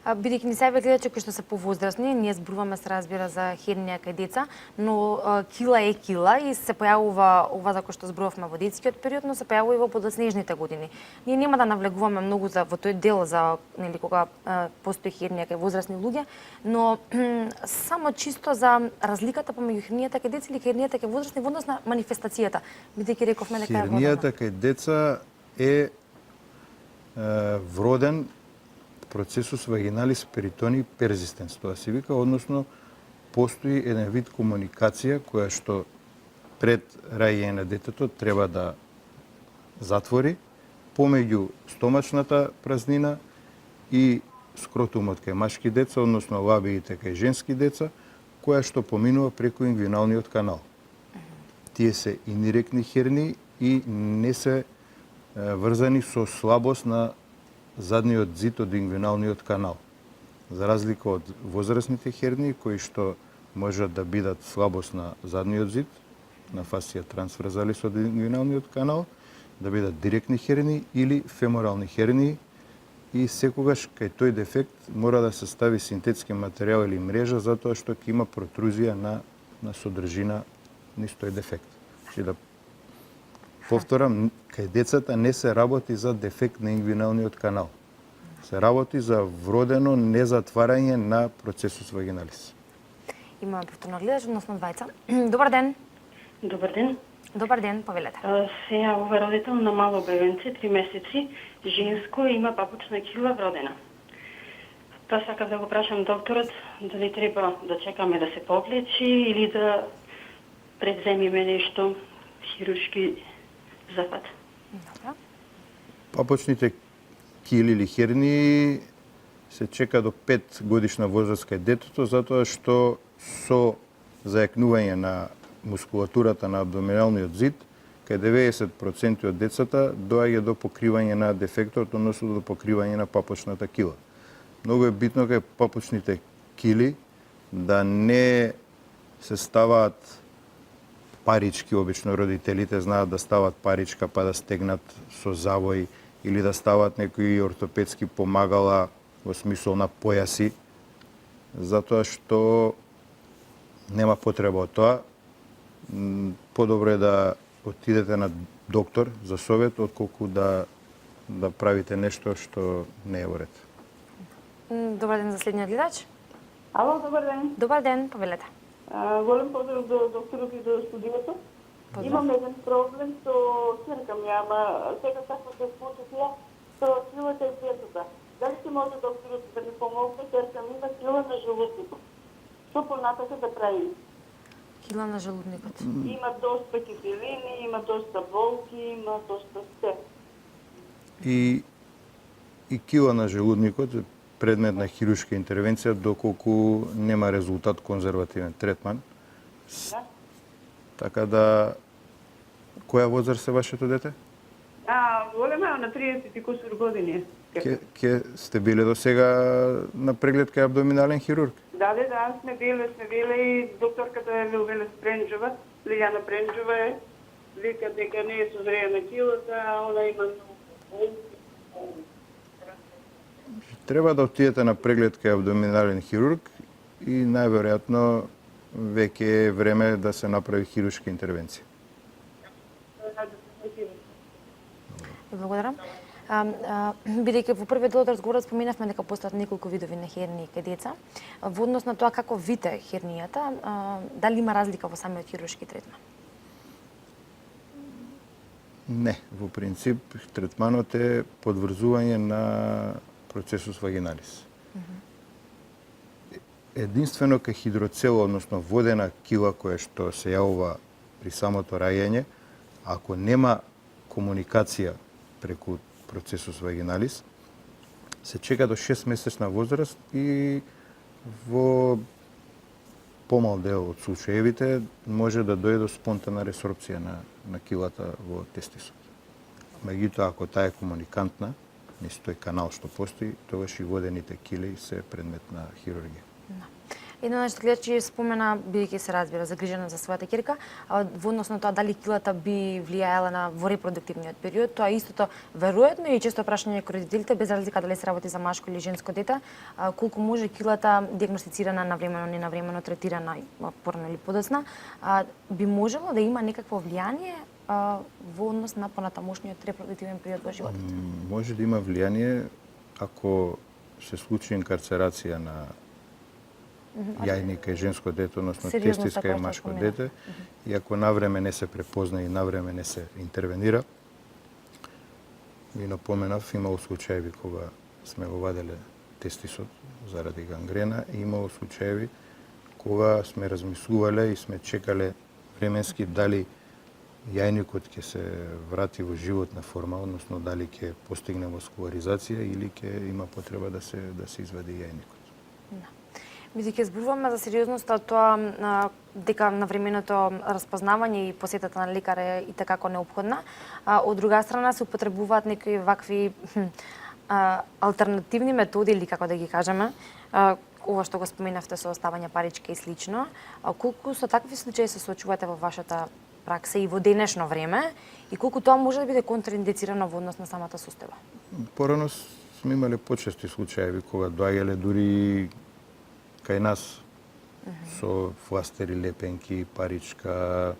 S1: Бидејќи ни се гледачи кои што се повозрастни, ние зборуваме се разбира за хернија кај деца, но кила е кила и се појавува ова за кој што зборувавме во детскиот период, но се појавува и во подоснежните години. Ние нема да навлегуваме многу во тој дел за нели кога постои хернија кај возрастни луѓе, но само чисто за разликата помеѓу хернијата кај деца или хернијата кај возрастни во однос на манифестацијата, бидејќи рековме дека е
S2: хернијата кај деца е вроден процесус вагиналис перитони перзистенс, тоа се вика, односно постои еден вид комуникација која што пред раѓање на детето треба да затвори помеѓу стомачната празнина и скротумот кај машки деца, односно лабиите кај женски деца, која што поминува преку ингвиналниот канал. Тие се индиректни херни и не се врзани со слабост на задниот зид од ингвиналниот канал. За разлика од возрастните херни, кои што можат да бидат слабост на задниот зид, на фасија трансверзалис од ингвиналниот канал, да бидат директни херни или феморални херни и секогаш кај тој дефект мора да се стави синтетски материјал или мрежа затоа што ќе има протрузија на содржина низ тој дефект. Да повторам, кај децата не се работи за дефект на ингвиналниот канал. Се работи за вродено незатварање на процесус вагиналис.
S1: Имаме повторно гледач, односно двајца. Добар ден.
S15: Добар ден.
S1: Добар ден, повелете.
S15: Сега ова родител на мало бебенце, 3 месеци, женско, има папучна кила вродена. Па сакав да го прашам докторот дали треба да чекаме да се повлечи или да предземиме нешто хируршки запад.
S1: Добра.
S2: Папочните кили или херни се чека до 5 годишна возраст кај детето, затоа што со зајакнување на мускулатурата на абдоминалниот зид, кај 90% од децата доаѓа до покривање на дефектот, односно до покривање на папочната кила. Многу е битно кај папочните кили да не се ставаат парички, обично родителите знаат да стават паричка па да стегнат со завој или да стават некои ортопедски помагала во смисол на појаси, затоа што нема потреба од тоа. Подобро е да отидете на доктор за совет, отколку да правите нешто што не е во ред.
S1: Добар ден за следниот гледач.
S16: Ало, добар ден.
S1: Добар ден, повелете.
S16: Голем поздрав до докторот и до студиото. Имам еден проблем со ќерка ми, ама сега како се случи тие со килата и пијатата. Дали ќе може докторот да ми помогне, ќерка ми има кила на желудникот. Што понатака да прави?
S1: Кила на желудникот.
S16: Има доста киселини, има доста болки, има доста се.
S2: И кила на желудникот е предмет на хируршка интервенција доколку нема резултат конзервативен третман.
S16: Да?
S2: Така да, која возраст е вашето дете?
S16: Голема на 30 и кусур години.
S2: Ке сте биле до сега на преглед кај абдоминален хирург?
S16: Да, сме биле и докторката е Велвелес Пренджова, Лиljana Пренджова е, вика дека не е созреена килата, а она има многу.
S2: Треба да отидете на преглед кај абдоминален хирург и најверојатно веќе е време да се направи хируршка интервенција.
S1: Благодарам. Бидејќи во првиот дел од разговорот споменавме дека постојат неколку видови на хернии кај деца, во однос на тоа како вите хернијата, дали има разлика во самиот хируршки третман?
S2: Не, во принцип третманот е подврзување на процесус вагиналис. Единствено кај хидроцела, односно водена кила која што се јавува при самото раѓање, ако нема комуникација преку процесус вагиналис, се чека до 6 месечна возраст и во помал дел од случаевите може да дојде до спонтана ресорпција на килата во тестисот. Меѓутоа, ако таа е комуникантна, низ тој канал што постои, тогаш и водените кили се предмет на хирургија.
S1: Едно нешто гледачи спомена, бидејќи се разбира, загрижена за својата ќерка, во однос на тоа дали килата би влијаела во репродуктивниот период, тоа истото веројатно и често прашање кај родителите, без разлика дали се работи за машко или женско дете, колку може килата диагностицирана навремено, ненавремено третирана порано или подоцна, би можело да има некакво влијание во однос на понатамошниот репродуктивен период во животот?
S2: Може да има влијание ако се случи инкарцерација на јајника и женско дете, односно тестиска и машко дете, и ако навреме не се препозна и навреме не се интервенира, ви напоменав, имало случаеви кога сме го ваделе тестисот заради гангрена и имало случаеви кога сме размислувале и сме чекале временски дали јајникот ќе се врати во животна форма, односно дали ќе постигне васкуларизација или ќе има потреба да се извади јајникот.
S1: Бидејќи зборуваме за сериозноста од тоа дека навременото распознавање и посетата на лекар е и така неопходна, од друга страна се употребуваат некои вакви алтернативни методи или како да ги кажеме, ова што го споменавте со оставање парички и слично. Колку со такви случаи се соочувате во вашата пракса и во денешно време и колку тоа може да биде контраиндицирано во однос на самата состојба?
S2: Порано сме имале почести случаеви кога доаѓале дури кај нас со фластери, лепенки, паричка,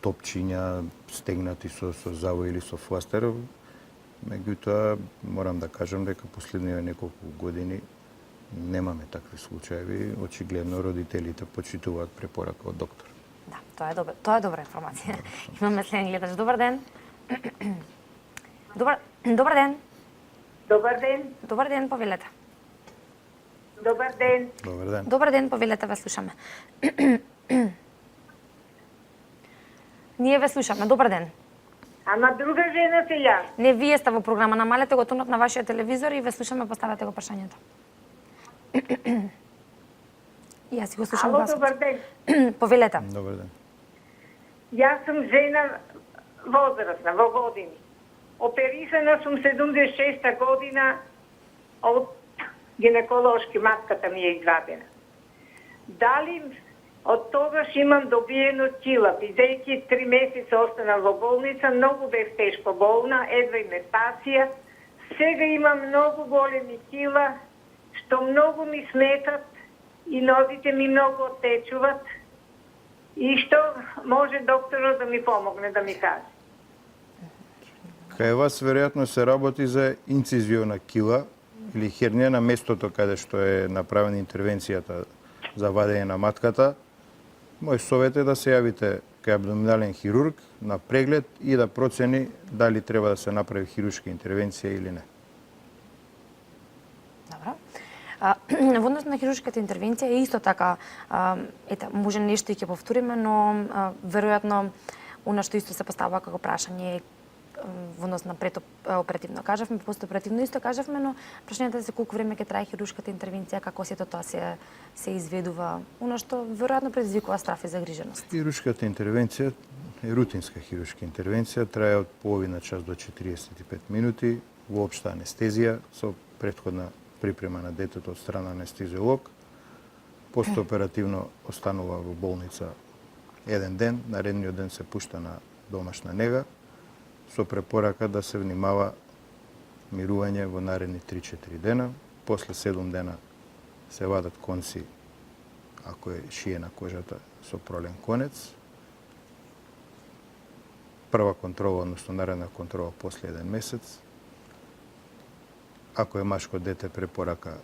S2: топчиња, стегнати со завој или со фластер. Меѓутоа, морам да кажам дека последниве неколку години Немаме такви случаеви. Очигледно родителите почитуваат препорака од доктор.
S1: Да, тоа е добра информација. Имаме следен гледач. Добар ден. Добар ден.
S17: Добар ден.
S1: Добар ден, повелете.
S17: Добар ден.
S2: Добар ден.
S1: Добар ден, повелете, ве слушаме. Ние ве слушаме. Добар ден.
S17: Ама друга жена се ја.
S1: Не, вие сте во програма. Намалете го тонот на вашиот телевизор и ве слушаме, поставете го прашањето. Јас си го слушам
S17: Ало,
S1: гласот.
S17: добар ден.
S1: Повелете.
S2: Добар ден.
S17: Јас сум жена возрастна, во години. Оперисана сум 76-та година од гинеколошки, матката ми е извадена. Дали од тогаш имам добиено кила, бидејќи 3 месеца останам во болница, многу бев тешко болна, едва и ме спасија. Сега имам многу големи кила, што многу ми сметат и нозите ми многу оттечуват. И што може докторот да ми помогне, да ми каже?
S2: Кај вас веројатно се работи за инцизио на кила или хернија на местото каде што е направена интервенцијата за вадење на матката. Мој совет е да се јавите кај абдоминален хирург на преглед и да процени дали треба да се направи хируршка интервенција или не.
S1: Добро. Во однос на хируршката интервенција е исто така, може нешто и ќе повториме, но веројатно она што исто се поставува како прашање е во однос на предоперативно кажавме, постоперативно исто кажавме, но прашањето е за колку време ќе трае хируршката интервенција, како сето тоа се изведува, она што веројатно предизвикува страф и загриженост.
S2: Хируршката интервенција е рутинска хируршка интервенција, трае од половина час до 45 минути, во општа анестезија со претходна припрема на детето од страна анестезиолог. Постоперативно останува во болница еден ден, наредниот ден се пушта на домашна нега, со препорака да се внимава мирување во наредни 3-4 дена. После 7 дена се вадат конци, ако е шие на кожата, со пролен конец. Прва контрола, односно наредна контрола после 1 месец. Ако е машко дете, препорака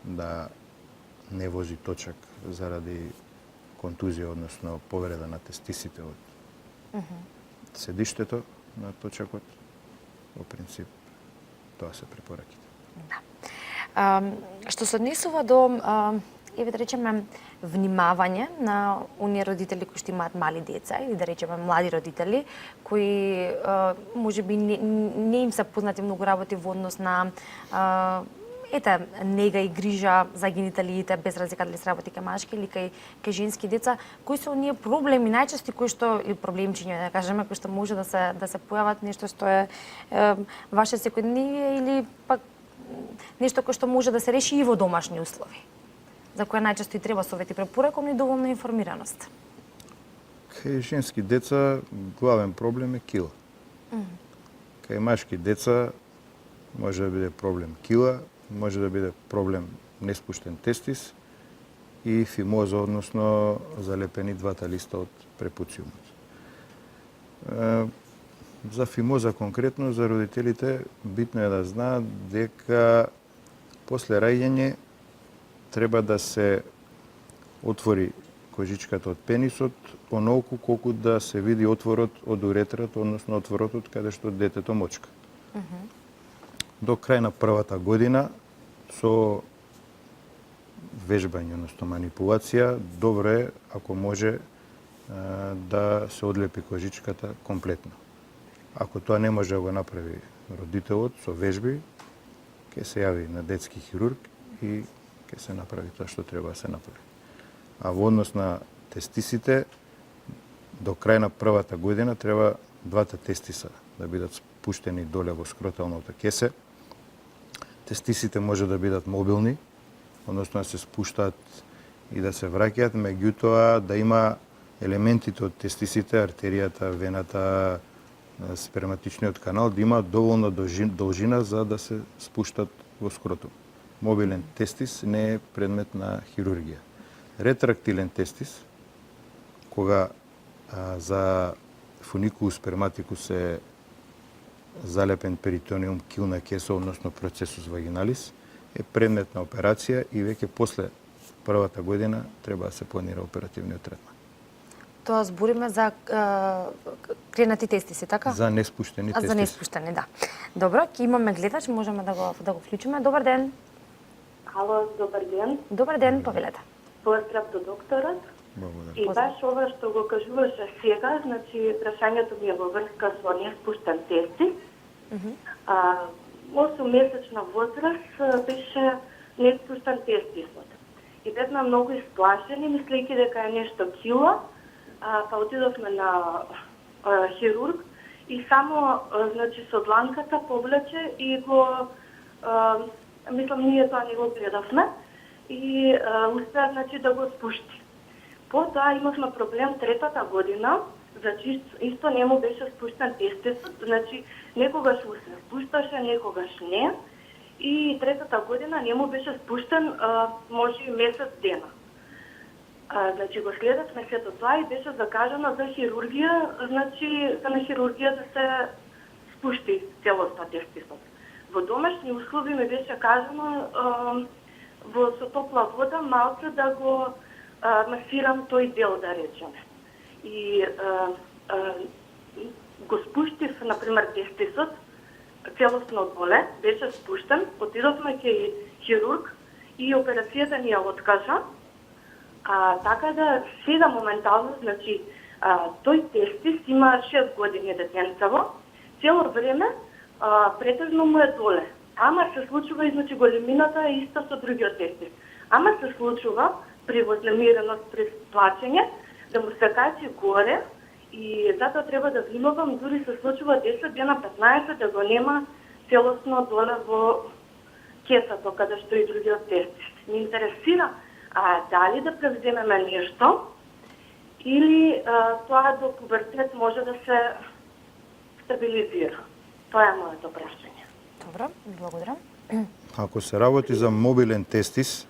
S2: да не вози точак заради контузија, односно повреда на тестисите од седиштето на точакот. Во принцип, тоа се препораките.
S1: Да. Што се однесува до, еве да речеме, внимавање на оние родители кои што имаат мали деца или да речеме млади родители кои можеби не им се познати многу работи во однос на нега и грижа за гениталиите, без разлика дали се работи кај машки или кај женски деца, кои се оние проблеми најчести кои што или проблемчиња, да кажеме, кои што може да се појават, нешто што е ваше секојдневие или пак нешто кој што може да се реши и во домашни услови, за која најчесто и треба совет и препораком и доволна информираност.
S2: Кај женски деца главен проблем е кила. Кај машки деца може да биде проблем кила, може да биде проблем неспуштен тестис и фимоза, односно залепени двата листа од препуциумот. За фимоза конкретно, за родителите, битно е да знаат дека после раѓање треба да се отвори кожичката од пенисот онолку колку да се види отворот од уретрата, односно отворот од каде што детето мочка. До крај на првата година со вежбање, односно манипулација, добро е ако може да се одлепи кожичката комплетно. Ако тоа не може да го направи родителот со вежби, ќе се јави на детски хирург и ќе се направи тоа што треба да се направи. А во однос на тестисите, до крај на првата година треба двата тестиса да бидат спуштени доле во скроталното кесе. Тестисите може да бидат мобилни, односно да се спуштаат и да се враќаат, меѓутоа да има елементите од тестисите, артеријата, вената, сперматичниот канал, да има доволна должина за да се спуштат во скротум. Мобилен тестис не е предмет на хирургија. Ретрактилен тестис, кога за фуникулус сперматикус е залепен перитониум килна кеса, односно процесус вагиналис, е предмет на операција и веќе после првата година треба да се планира оперативниот третман.
S1: Тоа збориме за кренати тестиси, така?
S2: За неспуштени тестиси.
S1: За неспуштени, да. Добро, ќе имаме гледач, можеме да го вклучиме. Добар ден.
S18: Ало, добар ден.
S1: Добар ден, повелете.
S18: Поздрав до докторот.
S2: Благодарам.
S18: И баш ова што го кажуваше сега, значи прашањето ми е во врска со неспуштен тестис. 8-месечна возраст беше неспуштен тестисот. И бевме многу исплашени, мислејќи дека е нешто кило, па отидовме на хирург и само значи со дланката повлече и го мислам ние тоа не го гледавме и успеа значи да го спушти. Потоа имавме проблем третата година, значи исто не му беше спуштен тестисот, значи некогаш му се спушташе, некогаш не. И третата година не му беше спуштен може и месец дена. Значи го следевме сето тоа и беше закажано за хирургија, значи на хирургија да се спушти целосно тестисот. Во домашни услови ми беше кажано со топла вода малку да го масирам тој дел, да речеме. И го спуштив, например, тестисот, целосно доле, беше спуштен, отидовме кај хирург и операцијата ни ја откажа. Така да сега моментално, значи, тој тестис има 6 години детенцево, цело време претежно му е доле. Ама се случува и значи големината е иста со другиот тестис. Ама се случува при вознемиреност, при плачење, да му се качи горе и затоа треба да внимавам, дури се случува 10 дена, 15 да го нема целосно доле во кесато, каде што и другиот тестис. Ми интересира дали да превземеме нешто или тоа до пубертет може да се стабилизира. Тоа е моето прашање.
S1: Добро, благодарам.
S2: Ако се работи за мобилен тестис,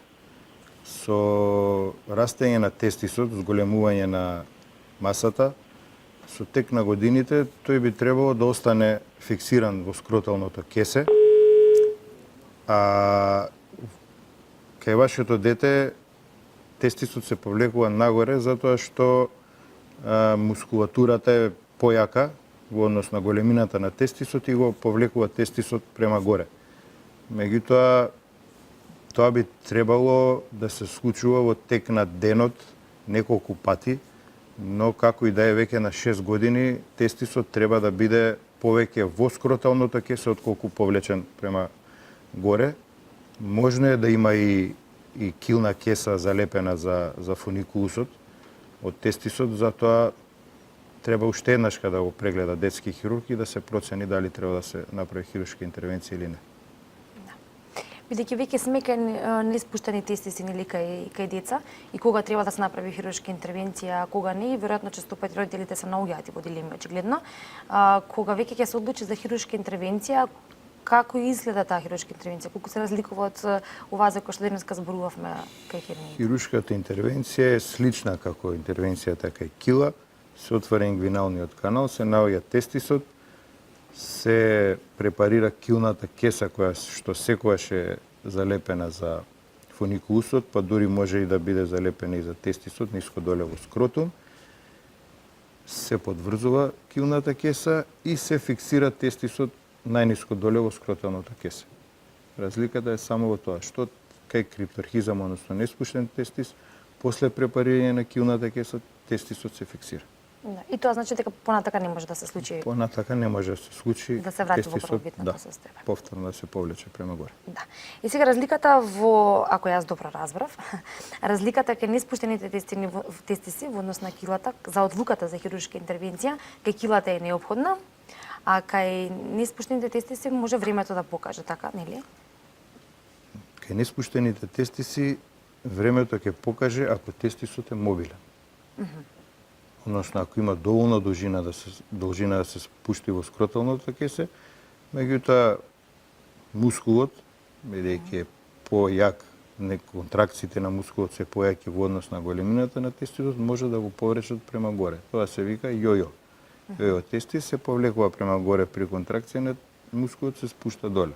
S2: со растење на тестисот, зголемување на масата, со тек на годините, тој би требало да остане фиксиран во скроталното кесе, а кај вашето дете тестисот се повлекува нагоре затоа што мускулатурата е појака во однос на големината на тестисот и го повлекува тестисот према горе. Меѓутоа, тоа би требало да се случува во тек на денот неколку пати, но како и да е веќе на 6 години, тестисот треба да биде повеќе во скроталното кесе отколку повлечен према горе. Можно е да има и килна кеса залепена за фуникулусот од тестисот, затоа треба уште еднашка да го прегледа детски хирург и да се процени дали треба да се направи хируршка интервенција или не.
S1: Бидејќи веќе сме кај неспуштени тестиси нели кај деца и кога треба да се направи хируршка интервенција, а кога не, веројатно често пати родителите се наоѓаат во дилеми очигледно. Кога веќе ќе се одлучи за хируршка интервенција, како изгледа таа хируршка интервенција? Колку се разликува од оваа за која што денеска зборувавме кај хирургија?
S2: Хируршката интервенција е слична како интервенцијата кај кила. Се отвара ингвиналниот канал, се наоѓа тестисот, се препарира килната кеса која што секогаш е залепена за фуникулусот, па дури може и да биде залепена и за тестисот ниско доле во скротум. Се подврзува килната кеса и се фиксира тестисот најниско доле во скроталното кесе. Разликата е само во тоа што кај крипторхизам, односно неспуштен тестис, после препарирање на килната кеса, тестисот се фиксира.
S1: Да, и тоа значи дека понатака не може да се случи.
S2: Понатака не може да се случи.
S1: Да се врати во првобитната состојба.
S2: Повторно да се повлече према горе.
S1: Да. И сега разликата во, ако јас добро разбрав, разликата кај неспуштените тестиси во однос на килата за одлуката за хируршка интервенција, кај килата е неопходна, а кај неспуштените тестиси може времето да покаже, така, нели?
S2: Кај неспуштените тестиси времето ќе покаже ако тестисот е мобилен. Односно, ако има доволна должина да се спушти во скроталното кесе, меѓутоа мускулот, бидејќи е појак, контракциите на мускулот се појаки во однос на големината на тестисот, може да го повлечат према горе. Тоа се вика јојо. Јојо тестис се повлекува према горе при контракција на мускулот, се спушта доле.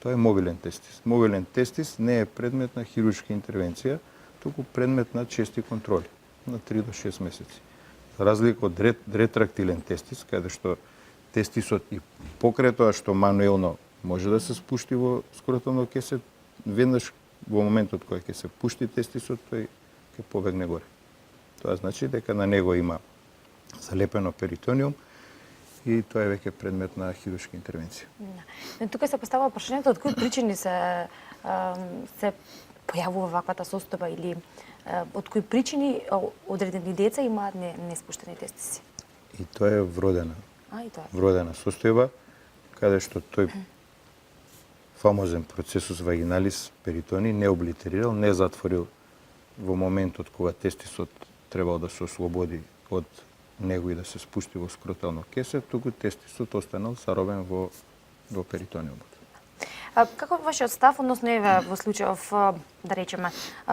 S2: Тоа е мобилен тестис. Мобилен тестис не е предмет на хируршка интервенција, туку предмет на чести контроли на 3 до 6 месеци. За разлика од ретрактилен тестис, каде што тестисот и покрај тоа што мануелно може да се спушти во скротално кесе, веднаш во моментот кога ќе се пушти тестисот, тој ќе побегне горе. Тоа значи дека на него има залепено перитониум и тоа е веќе предмет на хируршка интервенција.
S1: Но тука се поставува прашањето од кои причини се појавува ваквата состојба или од кои причини одредени деца имаат неспуштени тестиси.
S2: И тоа е вродена.
S1: И тоа.
S2: Вродена состојба каде што тој фамозен процесус вагиналис перитони не облитерирал, не затворил во моментот кога тестисот требал да се ослободи од него и да се спушти во скротално кесе, туку тестисот останал заробен во перитониумот.
S1: Како вашиот став, односно еве во случајов, да речеме,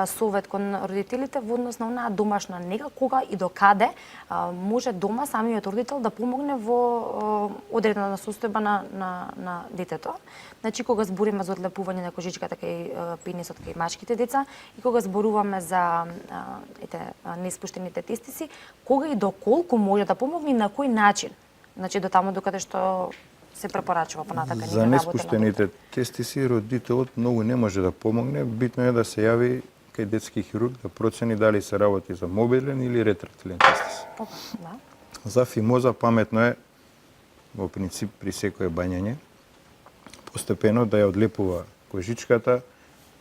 S1: совет кон родителите во однос на онаа домашна нега, кога и до каде може дома самиот родител да помогне во одредена состојба на детето? Значи, кога збориме за одлепување на кожичката кај пенисот кај мачките деца и кога зборуваме за неспуштените тестиси, кога и доколку може да помогне и на кој начин? Значи, до таму докаде што се препорачува понатака
S2: За неспуштените тестиси родителот многу не може да помогне, битно е да се јави кај детски хирург да процени дали се работи за мобилен или ретрактилен тестис. За фимоза паметно е во принцип при секое бањање постепено да ја одлепува кожичката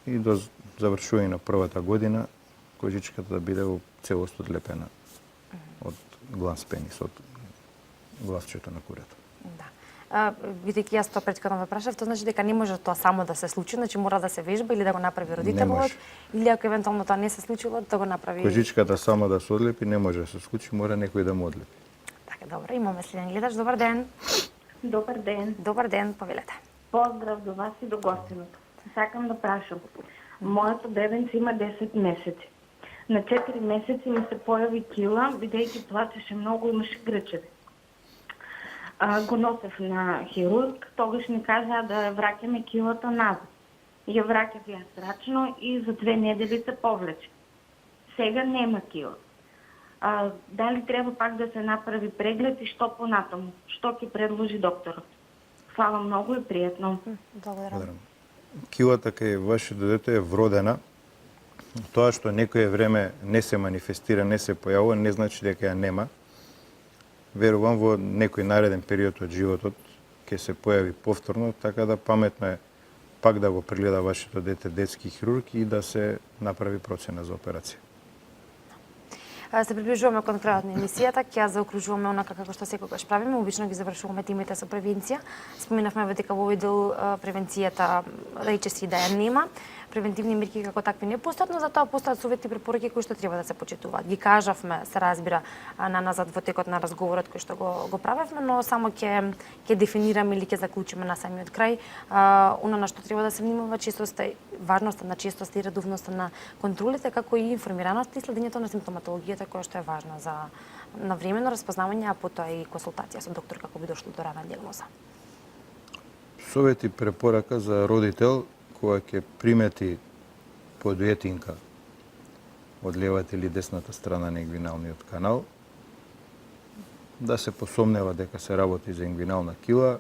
S2: и до завршување на првата година кожичката да биде во целост одлепена од гланс пенис, од главчето на курето.
S1: Бидејќи јас тоа претходно ве прашав, тоа значи дека не може тоа само да се случи, значи мора да се вежба или да го направи родителот, или ако евентуално тоа не се случило, да го направи...
S2: Кожичката само да се одлепи не може да се случи, мора некој да му одлепи.
S1: Така, добро, имаме следен гледач. Добар ден.
S18: Добар ден.
S1: Добар ден, повелете.
S18: Поздрав до вас и до гостиното. Сакам да прашам. Моето бебенце има 10 месеци. На 4 месеци ми се појави кила, бидејќи плачеше многу, имаше грчеви. Го носев на хирург, тогаш ми кажа да враќаме килата назад. Ја враќав ја зрачно и за 2 недели се повлече. Сега нема кила. Дали треба пак да се направи преглед и што понатаму? Што ќе предложи докторот? Фала многу и пријатно.
S1: Благодарам.
S2: Килата кај вашето дете е вродена. Тоа што некое време не се манифестира, не се појавува, не значи дека ја нема. Верувам во некој нареден период од животот ќе се појави повторно, така да паметно е пак да го прегледа вашето дете детски хирург и да се направи процена за операција.
S1: Се приближуваме кон крајот на емисијата, ќе заокружуваме онака како што секогаш правиме, обично ги завршуваме темите со превенција. Споменавме дека во овој дел превенцијата речиси да ја нема. Превентивни мерки како такви не постојат, но затоа постојат совети и препораки кои што треба да се почитуваат. Ги кажавме, се разбира, назад во текот на разговорот кој што го правевме, но само ќе дефинираме или ќе заклучиме на самиот крај она на што треба да се внимава, честоста, важноста на честоста и редовноста на контролите, како и информираноста и следењето на симптоматологијата која што е важна за навремено распознавање, а потоа и консултација со доктор како би дошло до рана дијагноза.
S2: Совет и препорака за родител кога ќе примети подуетинка од левата или десната страна на ингвиналниот канал, да се посомнева дека се работи за ингвинална кила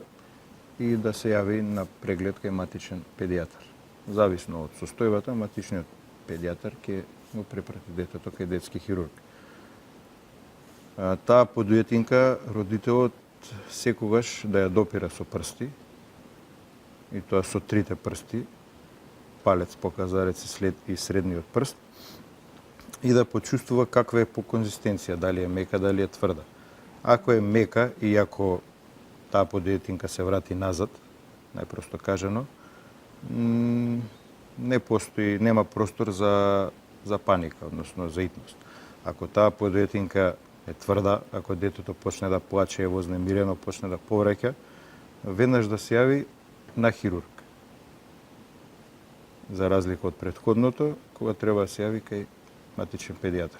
S2: и да се јави на преглед кај матичен педијатар. Зависно од состојбата, матичниот педијатар ќе го препрати детето кај детски хирург. Таа подуетинка родителот секогаш да ја допира со прсти, и тоа со трите прсти, палец, показарец и средниот прст, и да почувствува каква е по конзистенција, дали е мека, дали е тврда. Ако е мека и ако таа подуетинка се врати назад, најпросто кажано, нема простор за паника, односно за итност. Ако таа подуетинка е тврда, ако детето почне да плаче, е вознемирено, почне да повраќа, веднаш да се јави на хирург. За разлика од претходното, кога треба да се јави кај матичен педијатар.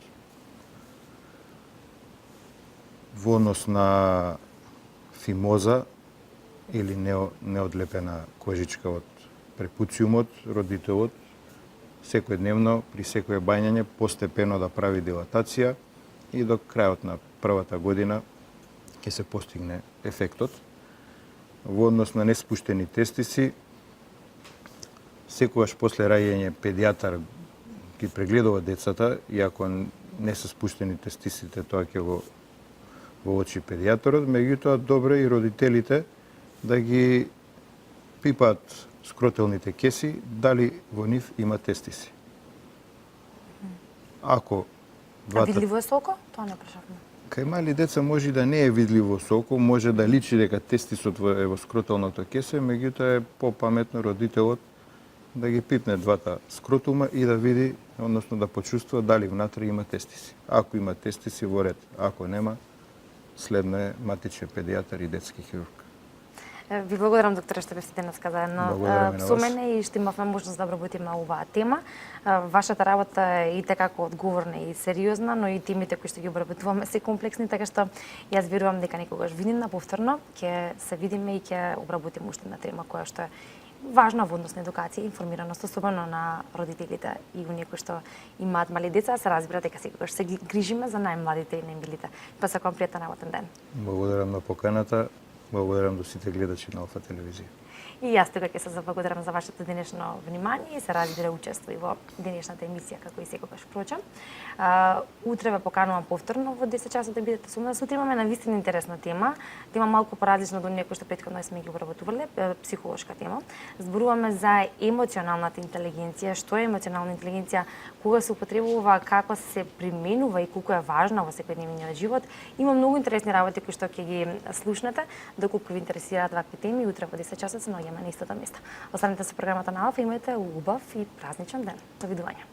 S2: Во однос на фимоза или неодлепена кожичка од препуциумот, родителот, секојдневно, при секое бањање, постепено да прави дилатација и до крајот на првата година ќе се постигне ефектот. Во однос на неспуштени тестиси, секогаш после раѓање педијатар ги прегледува децата и ако не се спуштени тестисите, тоа ќе го очи педијаторот, меѓутоа добро и родителите да ги пипаат скротелните кеси, дали во нив има тестиси. Ако
S1: А видливо е соко? Тоа не прашавме.
S2: Кај мали деца може да не е видливо соко, може да личи дека тестисот е во скротелното кесе, меѓутоа е попаметно родителот да ги пипне двата скротума и да види, односно да почувствува дали внатре има тестиси. Ако има тестиси, во ред. Ако нема, следно е матичен педијатар и детски хирург.
S1: Ви благодарам, докторе, што бевте денеска заедно со мене и што имавме можност да обработиме оваа тема. Вашата работа е и како одговорна и сериозна, но и темите кои што ги обработуваме се комплексни, така што јас верувам дека некогаш видимна повторно ќе се видиме и ќе обработиме уште една тема која што е важна во однос на едукација и информираност, особено на родителите и оние кои што имаат мали деца, се разбира дека секогаш се грижиме за најмладите и најмилите. Па сакам пријатен работен ден.
S2: Благодарам на поканата. Благодарам до сите гледачи на Алфа телевизија.
S1: И јас тука ќе се заблагодарам за вашето денешно внимание и се разбира учествувај во денешната емисија како и секогаш прочам. Утре ве поканувам повторно во 10 часот да бидете со нас. Утре имаме навистина интересна тема. Тема малку поразлична од оние кои што претходно сме ги обработувале, психолошка тема. Зборуваме за емоционалната интелигенција, што е емоционална интелигенција, кога се употребува, како се применува и колку е важна во секојдневниот живот. Има многу интересни работи кои што ќе ги слушнете. Доколку ви интересираат вакви теми, утре во 10 часот се наоѓаме на истото место. Останете со програмата на Алфа, имајте убав и празничен ден. Довидување.